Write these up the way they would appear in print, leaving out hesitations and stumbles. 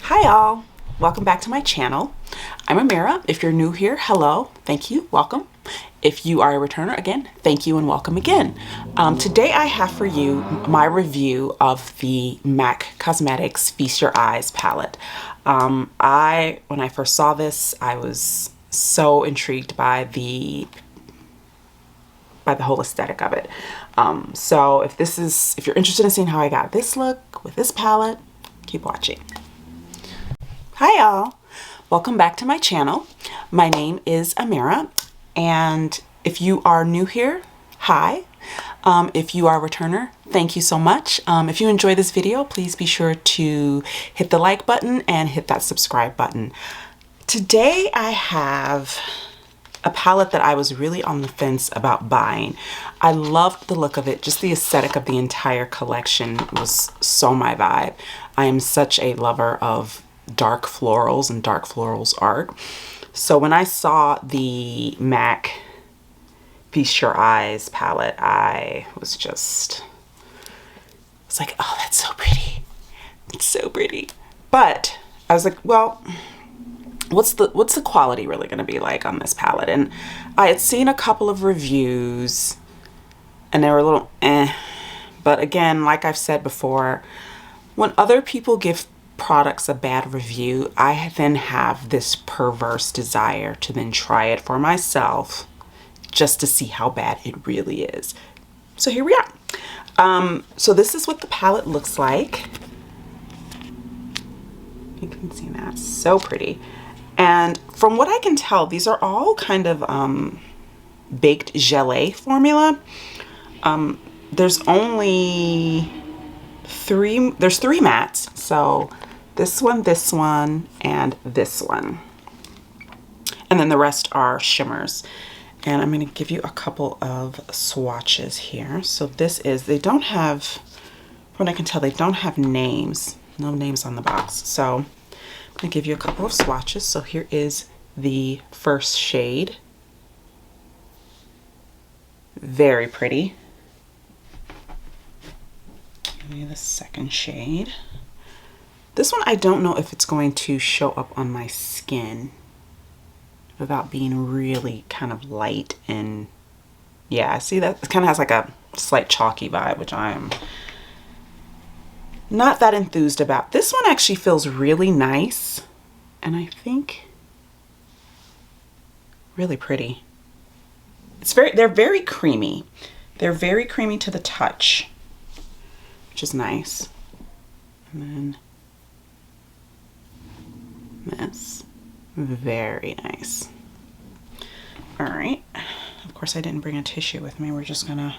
Hi all, welcome back to my channel. I'm Amira. If you're new here, hello, thank you, welcome. If you are a returner, again, thank you and welcome again. Today I have for you my review of the MAC Cosmetics Feast Your Eyes palette. When I first saw this, I was so intrigued by the whole aesthetic of it. So if you're interested in seeing how I got this look with this palette, keep watching. Hi y'all, welcome back to my channel. My name is Amira, and if you are new here, hi. If you are a returner, thank you so much. If you enjoy this video, please be sure to hit the like button and hit that subscribe button. Today I have a palette that I was really on the fence about buying. I loved the look of it, just the aesthetic of the entire collection was so my vibe. I am such a lover of dark florals and dark florals art. So when I saw the MAC Feast Your Eyes palette, I was like, oh, that's so pretty. It's so pretty. But I was like, well, what's the quality really going to be like on this palette? And I had seen a couple of reviews and they were a little but again, like I've said before, when other people give products a bad review, I then have this perverse desire to then try it for myself just to see how bad it really is. So here we are. So this is what the palette looks like. You can see that, so pretty. And from what I can tell, these are all kind of baked gelée formula. There's only three mattes. So this one, and this one. And then the rest are shimmers. And I'm going to give you a couple of swatches here. So they don't have, from what I can tell, they don't have names. No names on the box. So I'm going to give you a couple of swatches. So here is the first shade. Very pretty. Give you the second shade. This one, I don't know if it's going to show up on my skin without being really kind of light. And yeah, see that? It kind of has like a slight chalky vibe, which I'm not that enthused about. This one actually feels really nice. And I think really pretty. They're very creamy. They're very creamy to the touch, which is nice. And then this, very nice. All right, of course I didn't bring a tissue with me. We're just gonna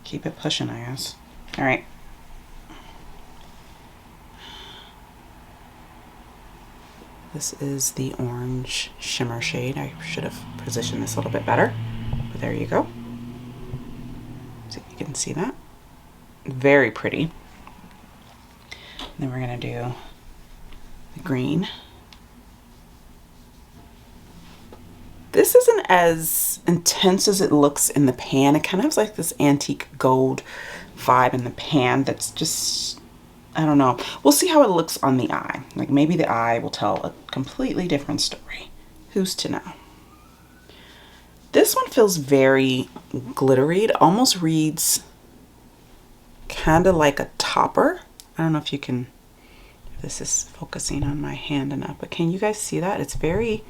keep it pushing, I guess. All right. This is the orange shimmer shade. I should have positioned this a little bit better, but there you go. So you can see that. Very pretty. And then we're gonna do the green. This isn't as intense as it looks in the pan. It kind of has like this antique gold vibe in the pan that's just, I don't know. We'll see how it looks on the eye. Like maybe the eye will tell a completely different story. Who's to know? This one feels very glittery. It almost reads kind of like a topper. I don't know if you can, if this is focusing on my hand enough, but can you guys see that? It's very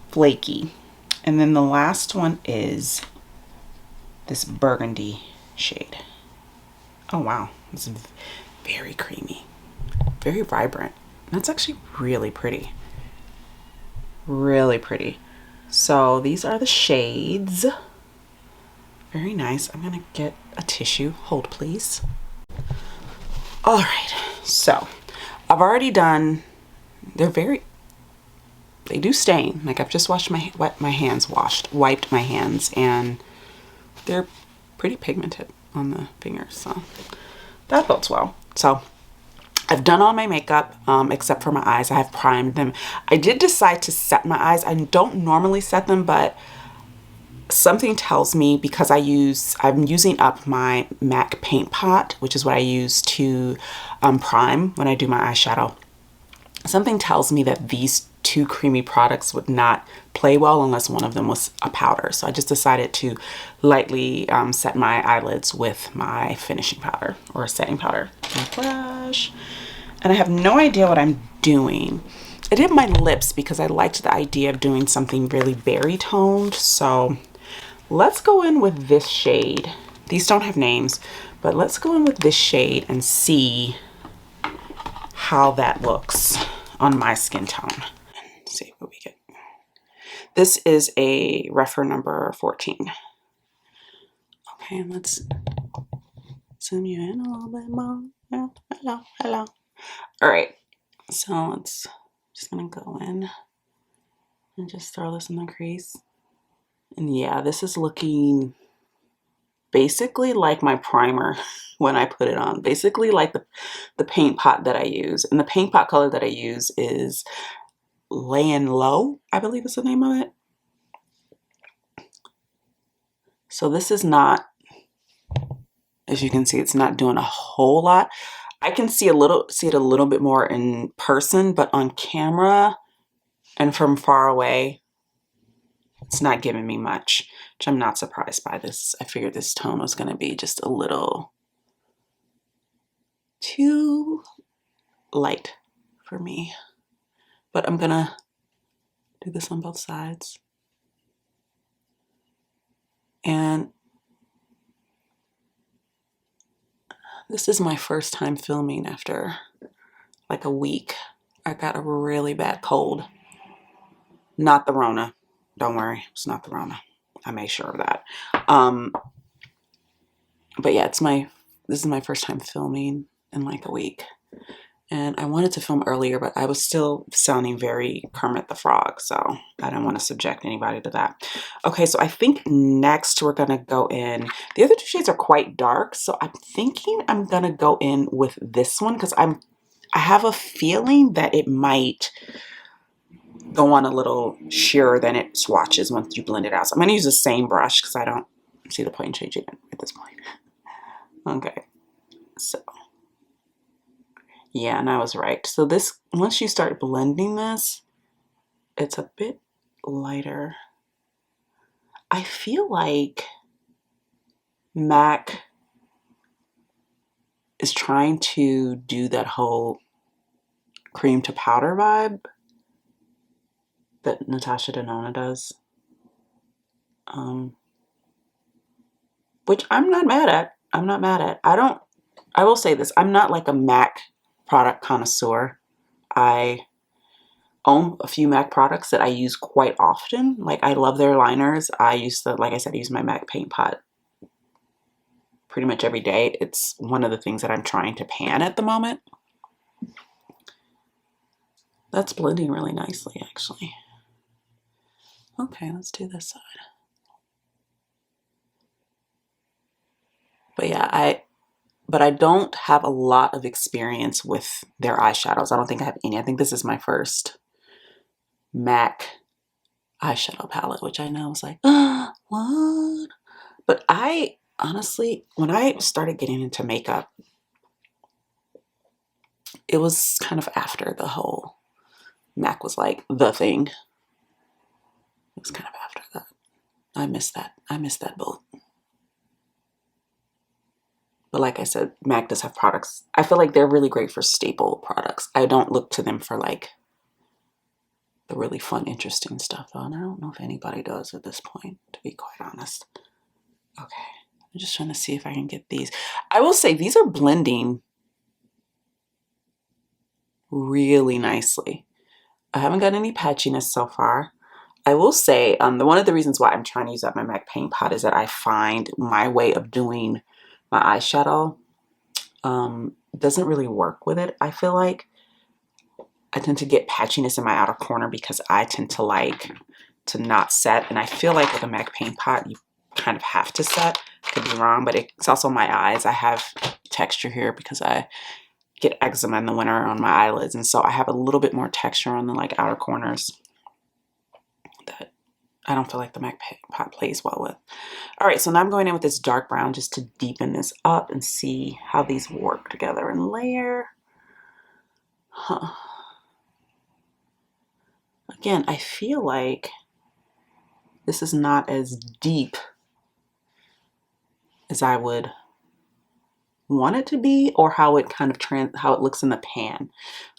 flaky. And then the last one is this burgundy shade. Oh wow, it's very creamy, very vibrant. That's actually really pretty. Really pretty. So these are the shades. Very nice. I'm gonna get a tissue. Hold please. All right, so I've already done, they do stain. Like I've just wiped my hands, and they're pretty pigmented on the fingers, so that bodes well. So I've done all my makeup except for my eyes. I have primed them. I did decide to set my eyes. I don't normally set them, but something tells me, because I'm using up my MAC paint pot, which is what I use to prime when I do my eyeshadow. Something tells me that these two creamy products would not play well unless one of them was a powder. So I just decided to lightly set my eyelids with my finishing powder or setting powder. My brush. And I have no idea what I'm doing. I did my lips because I liked the idea of doing something really berry toned. So let's go in with this shade. These don't have names, but let's go in with this shade and see how that looks on my skin tone. Let's see what we get. This is a refer number 14. Okay, let's zoom you in a little bit more. Hello, hello. All right, so just gonna go in and just throw this in the crease. And yeah, this is looking basically like my primer when I put it on. Basically like the paint pot that I use. And the paint pot color that I use is Laying Low, I believe is the name of it. So this is not, as you can see, it's not doing a whole lot. I can see it a little bit more in person, but on camera and from far away, it's not giving me much, which I'm not surprised by this. I figured this tone was going to be just a little too light for me. But I'm going to do this on both sides. And this is my first time filming after like a week. I got a really bad cold. Not the Rona. Don't worry, it's not the Rona. I made sure of that. But yeah, this is my first time filming in like a week. And I wanted to film earlier, but I was still sounding very Kermit the Frog, so I don't want to subject anybody to that. Okay, so I think next we're gonna go in. The other two shades are quite dark, so I'm thinking I'm gonna go in with this one because I have a feeling that it might go on a little sheerer than it swatches once you blend it out. So I'm gonna use the same brush because I don't see the point in changing it at this point. Okay, so. Yeah, and I was right. So this, once you start blending this, it's a bit lighter. I feel like MAC is trying to do that whole cream to powder vibe that Natasha Denona does. Which I'm not mad at. I'm not mad at. I will say this, I'm not like a MAC product connoisseur. I own a few MAC products that I use quite often. Like I love their liners. I like I said, I use my MAC paint pot pretty much every day. It's one of the things that I'm trying to pan at the moment. That's blending really nicely, actually. Okay, let's do this side. But yeah, I don't have a lot of experience with their eyeshadows. I don't think I have any. I think this is my first MAC eyeshadow palette, which I know is like, what? But I honestly, when I started getting into makeup, it was kind of after the whole MAC was like the thing. It was kind of after that. I miss that. I miss that boat. But like I said, MAC does have products. I feel like they're really great for staple products. I don't look to them for like the really fun, interesting stuff though. And I don't know if anybody does at this point, to be quite honest. Okay, I'm just trying to see if I can get these. I will say these are blending really nicely. I haven't got any patchiness so far. I will say one of the reasons why I'm trying to use up my MAC paint pot is that I find my way of doing my eyeshadow doesn't really work with it. I feel like I tend to get patchiness in my outer corner because I tend to like to not set, and I feel like with a MAC paint pot you kind of have to set. Could be wrong, but it's also my eyes. I have texture here because I get eczema in the winter on my eyelids, and so I have a little bit more texture on the like outer corners that I don't feel like the MAC pot plays well with. All right, so now I'm going in with this dark brown just to deepen this up and see how these work together and layer. Huh. Again, I feel like this is not as deep as I would want it to be, or how it kind of how it looks in the pan.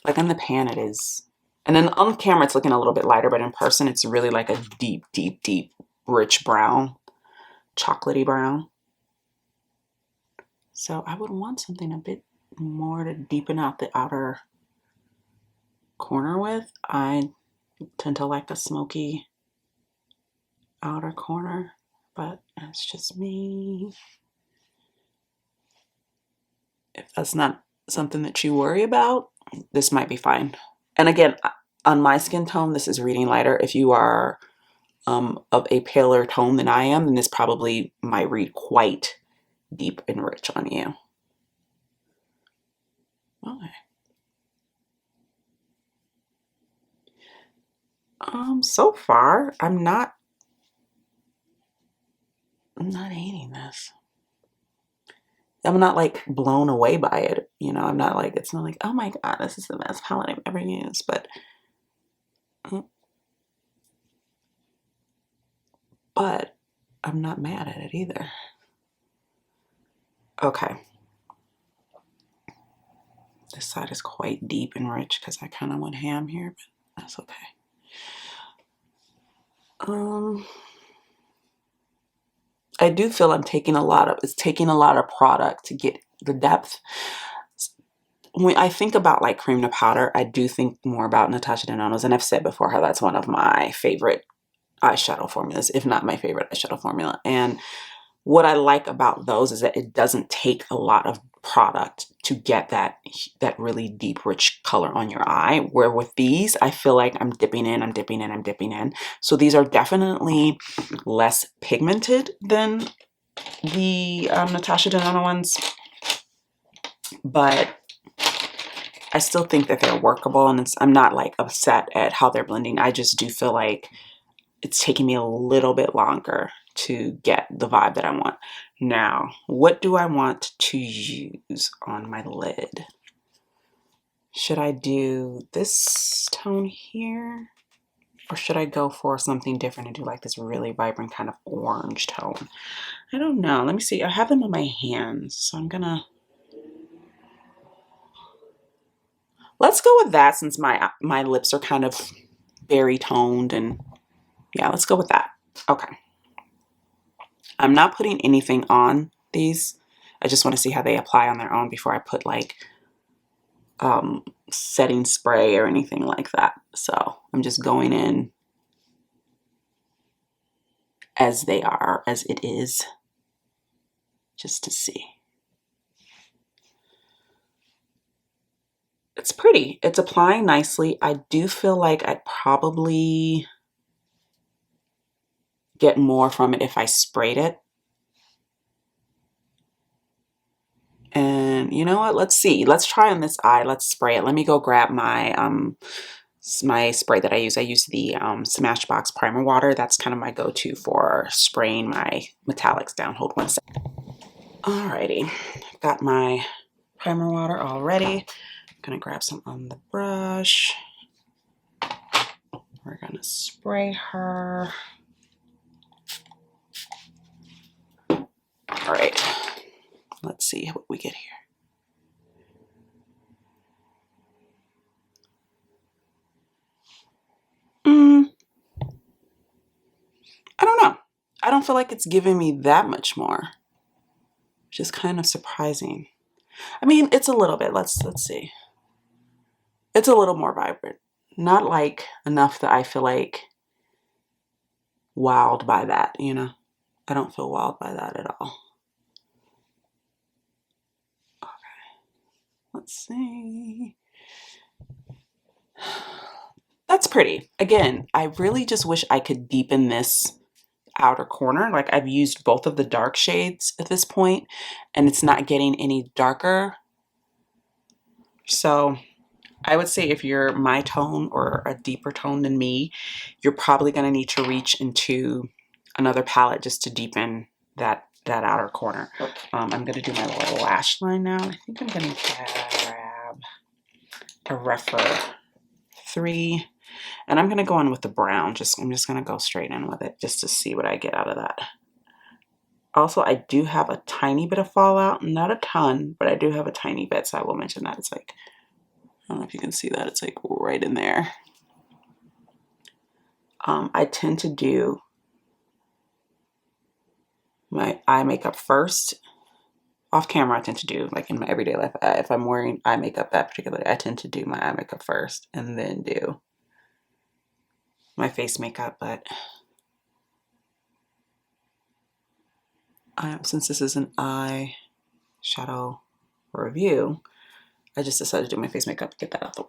Like in the pan it is, and then on camera it's looking a little bit lighter, but in person it's really like a deep, deep, deep, rich brown, chocolatey brown. So I would want something a bit more to deepen out the outer corner with. I tend to like a smoky outer corner, but that's just me. If that's not something that you worry about, this might be fine. And again, on my skin tone, this is reading lighter. If you are of a paler tone than I am, then this probably might read quite deep and rich on you. Okay. So far, I'm not hating this. I'm not like blown away by it, you know. I'm not like, it's not like, oh my god, this is the best palette I've ever used, but I'm not mad at it either. Okay. This side is quite deep and rich because I kind of went ham here, but that's okay. I do feel I'm taking it's taking a lot of product to get the depth. When I think about like cream to powder, I do think more about Natasha Denona's, and I've said before how that's one of my favorite eyeshadow formulas, if not my favorite eyeshadow formula. And what I like about those is that it doesn't take a lot of product to get that really deep, rich color on your eye. Where with these, I feel like I'm dipping in, I'm dipping in, I'm dipping in. So these are definitely less pigmented than the Natasha Denona ones, but I still think that they're workable, and I'm not like upset at how they're blending. I just do feel like it's taking me a little bit longer to get the vibe that I want. Now, what do I want to use on my lid? Should I do this tone here? Or should I go for something different and do like this really vibrant kind of orange tone? I don't know. Let me see. I have them on my hands, so I'm gonna... Let's go with that since my lips are kind of berry toned, and yeah, let's go with that. Okay. I'm not putting anything on these. I just want to see how they apply on their own before I put like setting spray or anything like that. So I'm just going in as they are, as it is, just to see. It's pretty. It's applying nicely. I do feel like I'd probably get more from it if I sprayed it. And you know what? Let's see. Let's try on this eye. Let's spray it. Let me go grab my spray that I use. I use the Smashbox Primer Water. That's kind of my go-to for spraying my metallics down. Hold one second. Alrighty. Got my primer water already. I'm gonna grab some on the brush. We're gonna spray her. All right, let's see what we get here. I don't know. I don't feel like it's giving me that much more, which is kind of surprising. I mean, it's a little bit. Let's see. It's a little more vibrant. Not like enough that I feel like wowed by that, you know? I don't feel wowed by that at all. Okay, let's see. That's pretty. Again, I really just wish I could deepen this outer corner. Like I've used both of the dark shades at this point and it's not getting any darker. So I would say if you're my tone or a deeper tone than me, you're probably going to need to reach into another palette just to deepen that outer corner. I'm going to do my little lash line now. I think I'm going to grab a Refer 3, and I'm going to go in with the brown. I'm just going to go straight in with it just to see what I get out of that. Also, I do have a tiny bit of fallout, not a ton, but I do have a tiny bit, so I will mention that. It's like, I don't know if you can see that, it's like right in there. I tend to do my eye makeup first. Off camera, I tend to do, like in my everyday life, if I'm wearing eye makeup that particular day, I tend to do my eye makeup first and then do my face makeup. But since this is an eye shadow review, I just decided to do my face makeup to get that out of the way.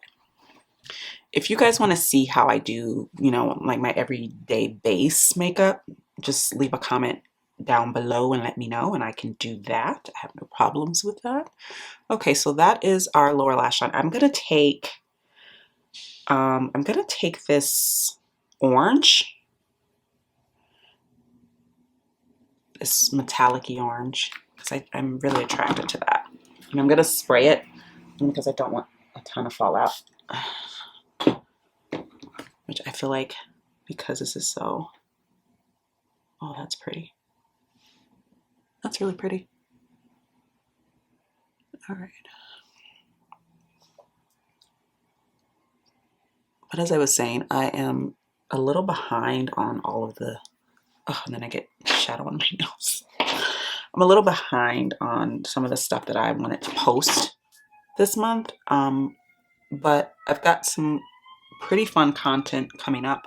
If you guys want to see how I do, you know, like my everyday base makeup, just leave a comment down below and let me know, and I can do that. I have no problems with that. Okay, so that is our lower lash line. I'm gonna take this orange, this metallic-y orange, because I'm really attracted to that. And I'm gonna spray it because I don't want a ton of fallout. Which I feel like, because this is so, oh, that's pretty. That's really pretty. All right. But as I was saying, I am a little behind on all of the, oh, and then I get shadow on my nose. I'm a little behind on some of the stuff that I wanted to post this month. But I've got some pretty fun content coming up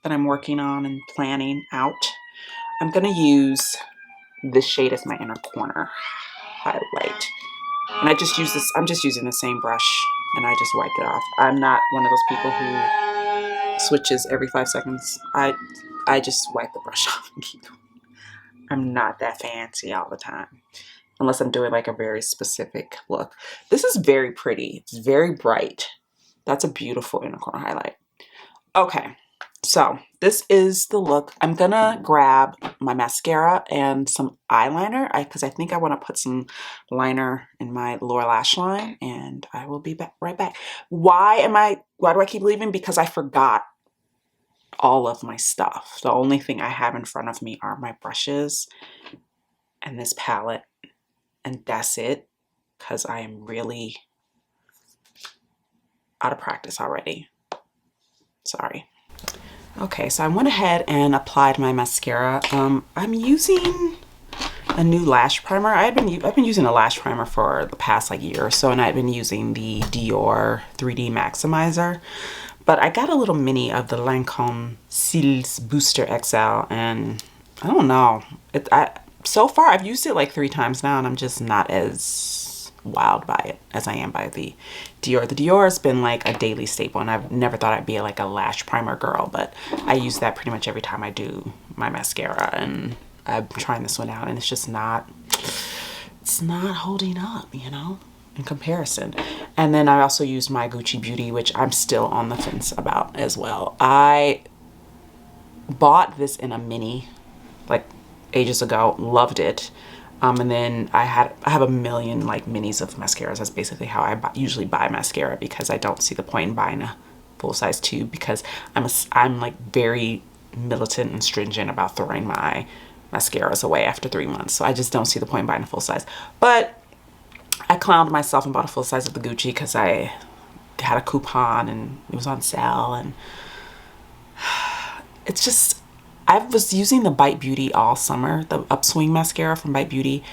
that I'm working on and planning out. I'm gonna use this shade as my inner corner highlight. And I just use this, I'm just using the same brush and I just wiped it off. I'm not one of those people who switches every 5 seconds. I just wipe the brush off and keep going. I'm not that fancy all the time, unless I'm doing like a very specific look. This is very pretty. It's very bright. That's a beautiful inner corner highlight. Okay, so this is the look. I'm gonna grab my mascara and some eyeliner because I think I want to put some liner in my lower lash line, and I will be right back. Why do I keep leaving? Because I forgot all of my stuff. The only thing I have in front of me are my brushes and this palette, and that's it, because I am really out of practice already. Sorry. Okay, so I went ahead and applied my mascara. I'm using a new lash primer. I've been using a lash primer for the past like year or so, and I've been using the Dior 3D Maximizer. But I got a little mini of the Lancome Cils Booster XL, and I don't know. So far I've used it like 3 times now, and I'm just not as wowed by it as I am by the Dior. The Dior has been like a daily staple, and I've never thought I'd be like a lash primer girl, but I use that pretty much every time I do my mascara, and I'm trying this one out, and it's just not, it's not holding up, you know, in comparison. And then I also used my Gucci Beauty, which I'm still on the fence about as well. I bought this in a mini like ages ago, loved it. And then I have a million like minis of mascaras. That's basically how I usually buy mascara, because I don't see the point in buying a full-size tube, because I'm like very militant and stringent about throwing my mascaras away after 3 months. So I just don't see the point in buying a full size. But I clowned myself and bought a full size of the Gucci because I had a coupon and it was on sale, and it's just, I was using the Bite Beauty all summer, the Upswing mascara from Bite Beauty,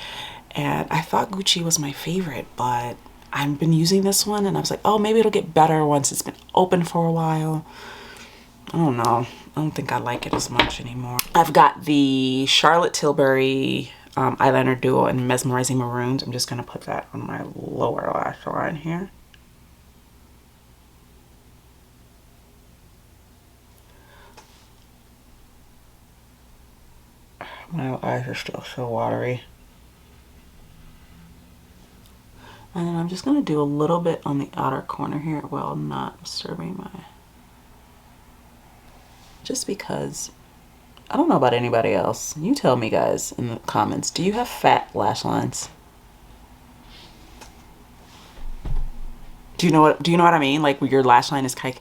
and I thought Gucci was my favorite, but I've been using this one and I was like, oh, maybe it'll get better once it's been open for a while. I don't know. I don't think I like it as much anymore. I've got the Charlotte Tilbury eyeliner duo in Mesmerizing Maroons. I'm just going to put that on my lower lash line here. My eyes are still so watery. And then I'm just going to do a little bit on the outer corner here while not disturbing my... Just because, I don't know about anybody else. You tell me, guys, in the comments. Do you have fat lash lines? Do you know what I mean? Like, where your lash line is kind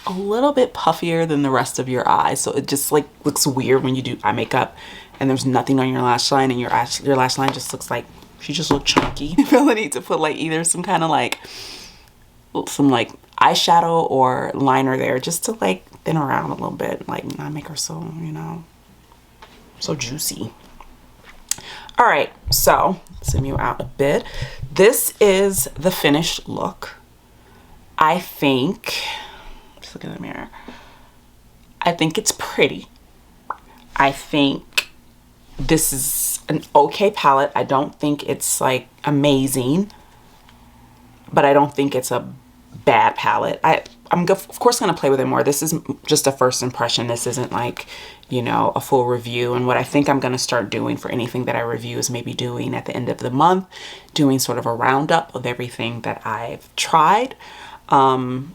of a little bit puffier than the rest of your eye. So it just like looks weird when you do eye makeup and there's nothing on your lash line and your lash line just looks like, she just look chunky. I feel the need to put like either some kind of like, some like eyeshadow or liner there just to like thin around a little bit. Like not make her so, you know, so juicy. All right, so zoom you out a bit. This is the finished look. I think, just look in the mirror. I think it's pretty. I think this is an okay palette. I don't think it's like amazing, but I don't think it's a bad palette. I'm of course going to play with it more. This is just a first impression. This isn't like, you know, a full review. And what I think I'm going to start doing for anything that I review is maybe doing at the end of the month, doing sort of a roundup of everything that I've tried. And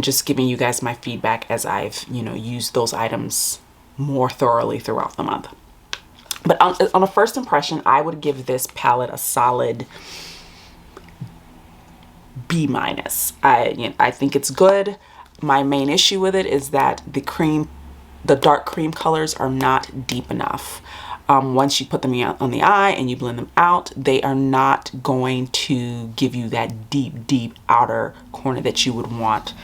just giving you guys my feedback as I've, you know, used those items more thoroughly throughout the month. But on a first impression, I would give this palette a solid B-. I think it's good. My main issue with it is that the dark cream colors are not deep enough. Once you put them on the eye and you blend them out, they are not going to give you that deep outer corner that you would want,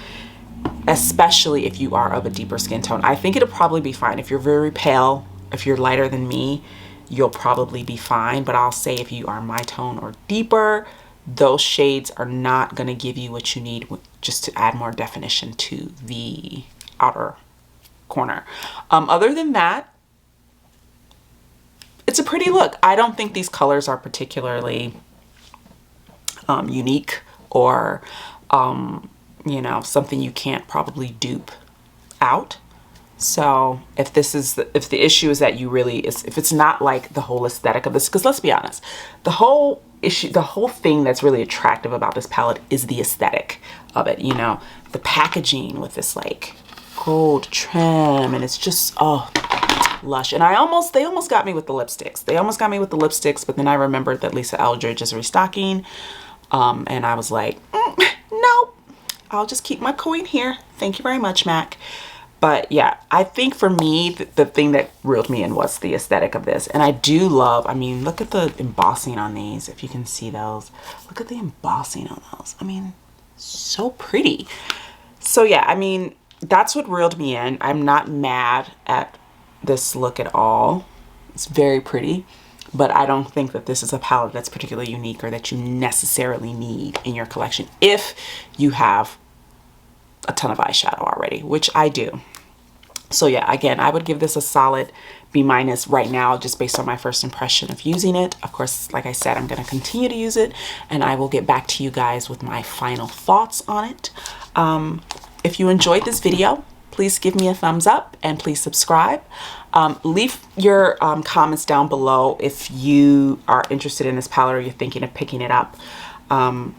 especially if you are of a deeper skin tone. I think it'll probably be fine. If you're very pale, if you're lighter than me, you'll probably be fine. But I'll say if you are my tone or deeper, those shades are not going to give you what you need just to add more definition to the outer corner. Other than that, it's a pretty look. I don't think these colors are particularly unique or, you know, something you can't probably dupe out. So if the issue is that you really, if it's not like the whole aesthetic of this, because let's be honest, the whole thing that's really attractive about this palette is the aesthetic of it. You know, the packaging with this like gold trim, and it's just, oh, lush. And they almost got me with the lipsticks. But then I remembered that Lisa Eldridge is restocking. And I was like, nope, I'll just keep my coin here. Thank you very much, MAC. But yeah, I think for me, the thing that reeled me in was the aesthetic of this. And I do love, I mean, look at the embossing on these, if you can see those. Look at the embossing on those. I mean, so pretty. So yeah, I mean, that's what reeled me in. I'm not mad at this look at all. It's very pretty, but I don't think that this is a palette that's particularly unique or that you necessarily need in your collection if you have a ton of eyeshadow already, which I do. So yeah, again, I would give this a solid B- right now, just based on my first impression of using it. Of course, like I said, I'm going to continue to use it, and I will get back to you guys with my final thoughts on it. If you enjoyed this video, please give me a thumbs up and please subscribe. Leave your comments down below if you are interested in this palette or you're thinking of picking it up. I'm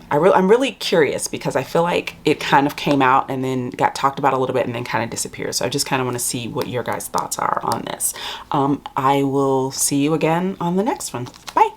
really curious because I feel like it kind of came out and then got talked about a little bit and then kind of disappeared. So I just kind of want to see what your guys' thoughts are on this. I will see you again on the next one. Bye.